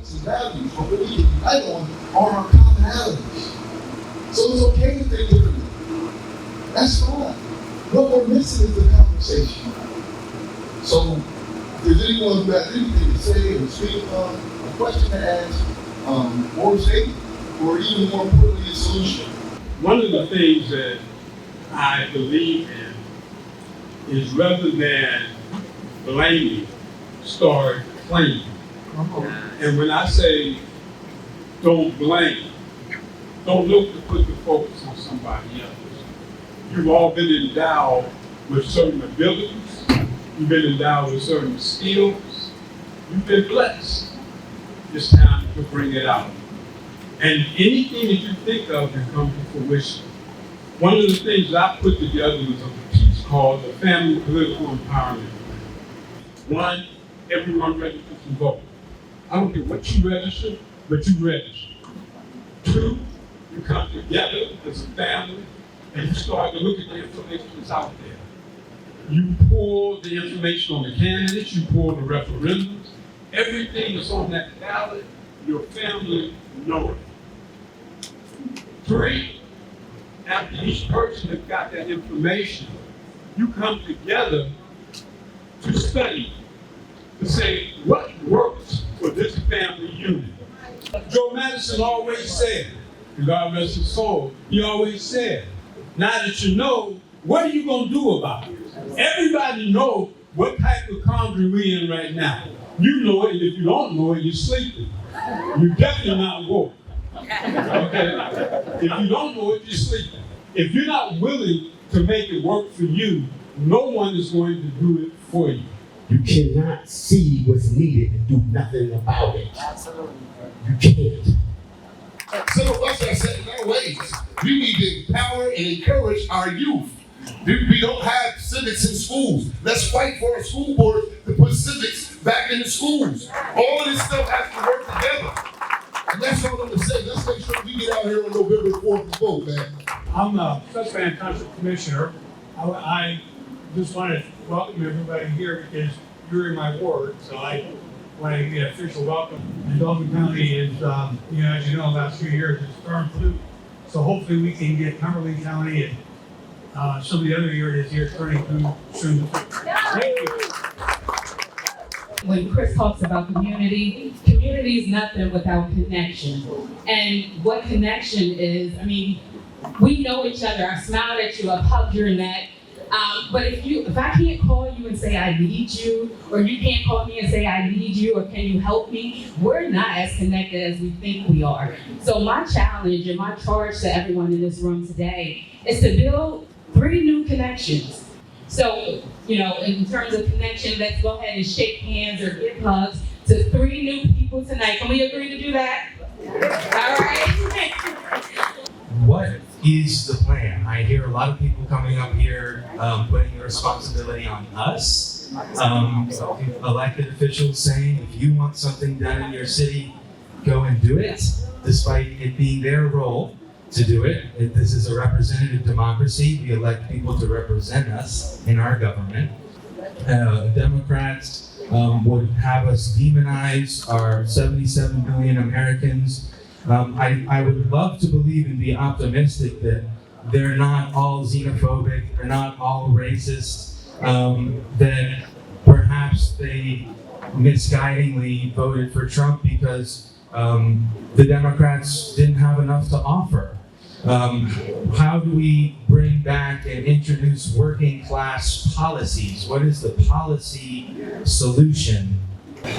ethics and values, what we need to unite on are our commonalities. So it's okay to think differently. That's fine. What we're missing is the conversation. So if there's anyone who has anything to say or speak on, a question to ask, or a statement, or even more importantly, a solution. One of the things that I believe in is rather than blaming, start claiming. And when I say don't blame, don't look to put the focus on somebody else. You've all been endowed with certain abilities. You've been endowed with certain skills. You've been blessed. It's time to bring it out. And anything that you think of can come to fruition. One of the things that I put together was a piece called the Family Political Empowerment Plan. One, everyone registers to vote. I don't care what you register, but you register. Two, you come together as a family and you start to look at the information that's out there. You pull the information on the candidates, you pull the referendums, everything that's on that ballot, your family knows it. Three, after each person has got that information, you come together to study, to say what works for this family unit. Joe Madison always said, and God rest his soul, he always said, now that you know, what are you going to do about it? Everybody knows what type of conundrum we're in right now. You know it, and if you don't know it, you're sleeping. You're definitely not woke. Okay? If you don't know it, you're sleeping. If you're not willing to make it work for you, no one is going to do it for you. You cannot see what's needed and do nothing about it. Absolutely. You can't. Some of us are set in our ways. We need to empower and encourage our youth. We don't have civics in schools. Let's fight for our school board to put civics back in the schools. All of this stuff has to work together. And that's all I'm going to say. Let's make sure we get out here on November 4th to vote, man. I'm a Susquehanna Township Commissioner. I just want to welcome everybody here because you're in my ward, so I want to give you an official welcome. And Dauphin County is, as you know, last few years it's storm flu. So hopefully we can get Cumberland County and some of the other areas here turning through soon. Thank you. When Chris talks about community is nothing without connection. And what connection is, I mean, we know each other. I smiled at you, I've hugged your neck. But if I can't call you and say I need you, or you can't call me and say I need you, or can you help me, we're not as connected as we think we are. So my challenge and my charge to everyone in this room today is to build 3 new connections. So, in terms of connection, let's go ahead and shake hands or give hugs to 3 new people tonight. Can we agree to do that? All right. What is the plan? I hear a lot of people coming up here putting the responsibility on us. Elected officials saying, if you want something done in your city, go and do it, despite it being their role to do it. This is a representative democracy. We elect people to represent us in our government. Democrats would have us demonize our 77 million Americans. I would love to believe and be optimistic that they're not all xenophobic, they're not all racist, that perhaps they misguidingly voted for Trump because the Democrats didn't have enough to offer. How do we bring back and introduce working class policies? What is the policy solution?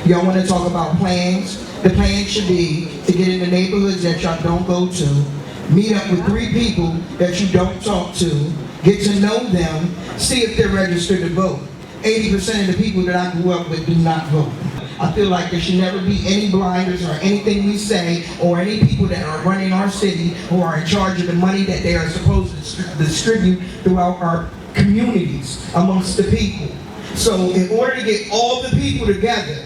Y'all want to talk about plans? The plan should be to get in the neighborhoods that y'all don't go to, meet up with 3 people that you don't talk to, get to know them, see if they're registered to vote. 80% of the people that I grew up with do not vote. I feel like there should never be any blinders or anything we say or any people that are running our city who are in charge of the money that they are supposed to distribute throughout our communities amongst the people. So in order to get all the people together,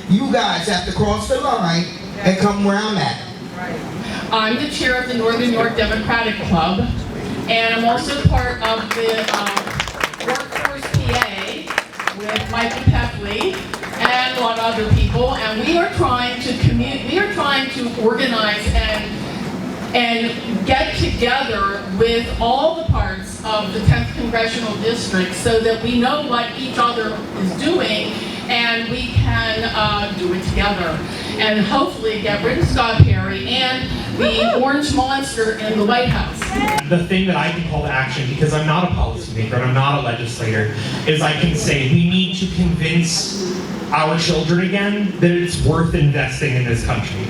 you guys have to cross the line and come where I'm at. I'm the chair of the Northern York Democratic Club, and I'm also part of the Workforce PA with Michael Peffley. And than on other people, and we are trying to organize and get together with all the parts of the 10th Congressional District so that we know what each other is doing and we can do it together. And hopefully get rid of Scott Perry and the orange monster in the White House. The thing that I can call to action, because I'm not a policymaker and I'm not a legislator, is I can say we need to convince our children again that it's worth investing in this country.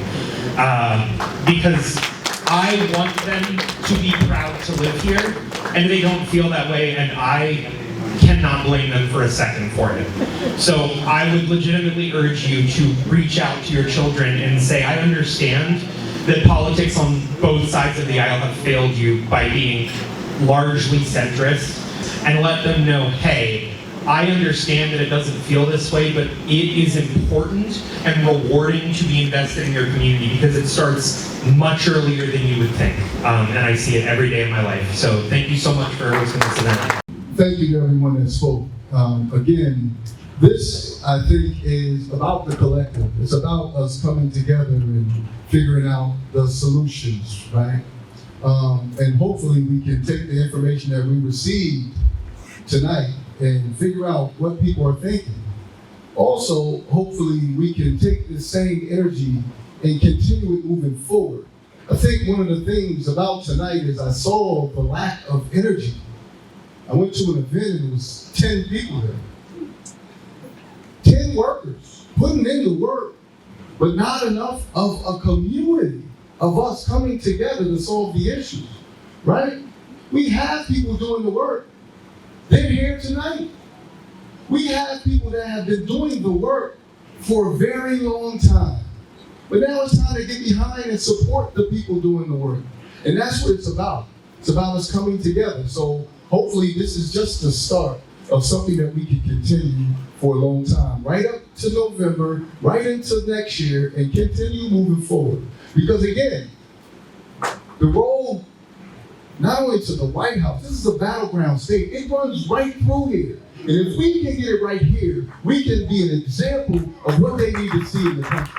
Because I want them to be proud to live here, and they don't feel that way, and I cannot blame them for a second for it. So I would legitimately urge you to reach out to your children and say, I understand that politics on both sides of the aisle have failed you by being largely centrist, and let them know, hey, I understand that it doesn't feel this way, but it is important and rewarding to be invested in your community because it starts much earlier than you would think. And I see it every day of my life. So thank you so much for hosting this event. Thank you to everyone that spoke. Again, this, I think, is about the collective. It's about us coming together and figuring out the solutions, right? And hopefully we can take the information that we received tonight and figure out what people are thinking. Also, hopefully we can take this same energy and continue it moving forward. I think one of the things about tonight is I saw the lack of energy. I went to an event and there was 10 people there. 10 workers putting in the work, but not enough of a community of us coming together to solve the issues, right? We have people doing the work. They're here tonight. We have people that have been doing the work for a very long time. But now it's time to get behind and support the people doing the work. And that's what it's about. It's about us coming together. So hopefully this is just the start of something that we can continue for a long time. Right up to November, right into next year, and continue moving forward. Because again, the road not only to the White House, this is a battleground state. It runs right through here. And if we can get it right here, we can be an example of what they need to see in the country.